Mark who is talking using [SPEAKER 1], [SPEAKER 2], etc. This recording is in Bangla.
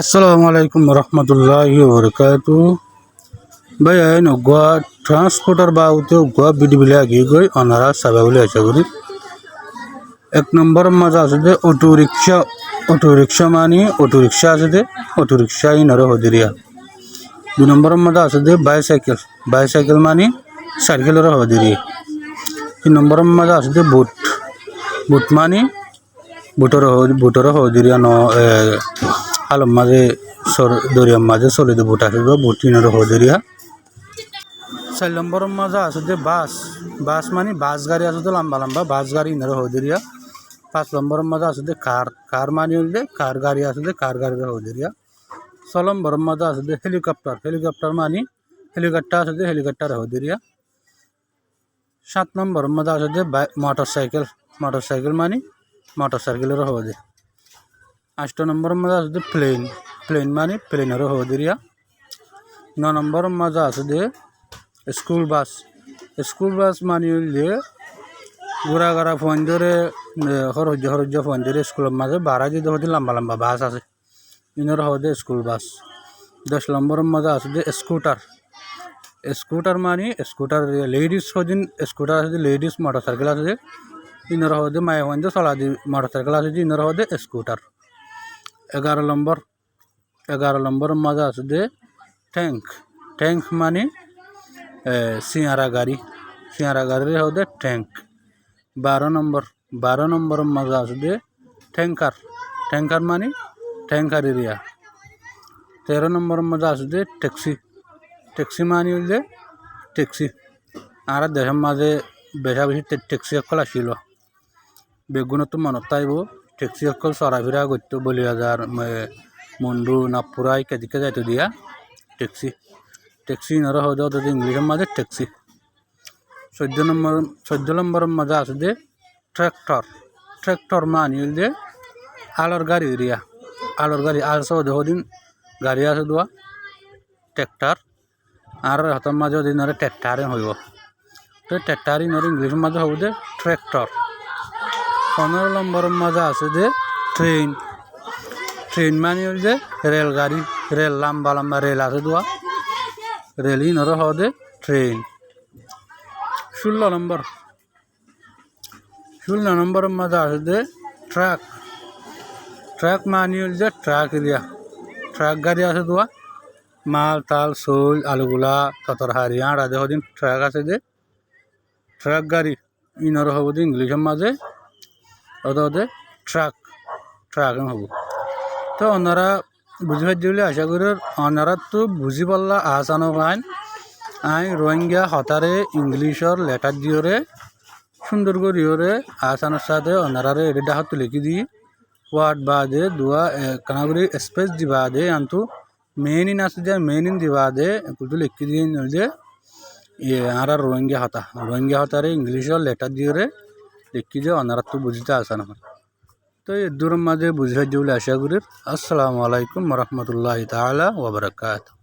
[SPEAKER 1] আসসালামু আলাইকুম রহমতুল্লাহি ওবরকাতু ভাই আইন গোয়া ট্রান্সপোর্টার বাউতে গোয়া বিডিবিলে আগে গই অনারা সাবা বলে আশা করি এক নম্বর মাঝে আছে যে অটো রিক্সা মানে অটো রিক্সা আছে যে অটো রিক্সা ইনারা হদিরিয়া দুই নম্বর মাঝে আছে যে বাইসাইকেল মানে সাইকেলের হদিরিয়া তিন নম্বর মাঝে আছে যে বুট মানে বুটর হদিরিয়া ন আলম মাঝে দরিয়ার মাঝে চলে যে বুট আসবে বুট ইনারা হদিরিয়া 4 নম্বর মাঝে আছে যে বাস মানে বাস গাড়ি আছে তো লম্বা বাস গাড়ি ইনারা হদিরিয়া 5 নম্বর মাঝে আছে যে কার মানে হইলে কার গাড়ি আছে যে কার গাড়ি হদিরিয়া 6 নম্বর মাঝে আছে যে হেলিকপ্টার মানে হেলিকপ্টার আছে যে হেলিকপ্টার হদিরিয়া 7 নম্বর মাঝে আছে যে মোটরসাইকেল মানে মোটরসাইকেলের হদে 8 নম্বর মাঝে আছে যে প্লেন মানে প্লেনের হদিরিয়া 9 নম্বর মাঝে আছে যে স্কুল বাস মানে হইলে ঘোরা ফোন ধরে হরজ্য ফোন ধরে স্কুলের মাঝে ভাড়া দিতে হতে লম্বা বাস আছে ইনার হদে স্কুল বাস 10 নম্বর মাঝে আছে যে স্কুটার মানে স্কুটার লেডিস হদিন স্কুটার আছে লেডিস মোটরসাইকেল আছে ইনার হদে মায়ে ফোন দিয়ে চলা দি মোটরসাইকেল আছে যে ইনার হদে স্কুটার 11 নম্বর মাঝে আছে যে ট্যাঙ্ক মানে সিয়ারা গাড়ির হদে ট্যাঙ্ক 12 নম্বর মাঝে আছে যে ট্যাঙ্কার মানে ট্যাঙ্কার এরিয়া 13 নম্বর মাঝে আছে যে ট্যাক্সি মানে হইলে ট্যাক্সি আর দেশের মাঝে বেশি ট্যাক্সি সকল আসিল বেগুনত মনত তাইব ট্যাক্সি সকল চরাফিরা করত বলিয়াজার মন্ডু নাগপুরা ইত্যাদিকে যাইতো দিয়া ট্যাক্সি নর হয়ে যাওয়া ইংলিশের মাঝে ট্যাক্সি 14 নম্বর মাঝে আছে যে ট্র্যাক্টর মানে যে আলর গাড়ি আল সহ দিন গাড়ি আছে দোয়া ট্র্যাক্টর আর হাতের মাঝে দিন ট্র্যাক্টারে হইব তো ট্র্যাক্টারই নর ইংলিশের মাঝে হব যে ট্র্যাক্টর 15 নম্বর মাঝে আছে যে ট্রেন মানে যে রেল লম্বা রেল আছে দোয়া রেলই নর হব যে ট্রেন 16 নম্বর মাঝে আছে যে ট্রাক মানে যে ট্রাক গাড়ি আছে দোয়া মাল তাল শোল আলুগুলা ততরহারি আড়া দেহ দিন ট্রাক আছে যে ট্রাক গাড়ি ইনর হব যে ইংলিশের মাঝে ওদে ট্রাক হব তো ওনারা বুঝি পাইছে বলে আশা করি ওনারা তো বুঝি পারলা আসানো পাইন আই রোহিঙ্গা হতারে ইংলিশর লেটার দিওরে সুন্দর করিওরে আসানোর সাথে ওনারারে এটা ডাহত লিখি দিই ওয়ার্ড বাদে দুয়া কানাগুড়ি স্পেস দিবা দে আন্তু মেন ইন আছে যে মেন ইন দিবা দে কুতু লিখি দিয়ে যে আর রোহিঙ্গা হতারে ইংলিশর লেটার দিওরে লিখি যে ওনারা তো বুঝিতে আসানো হয় তো এর দূরের মাঝে বুঝি পাইছে বলে আশা করি আসসালামু আলাইকুম রহমতুল্লাহি তাআলা ওয়া বারাকাতুহু।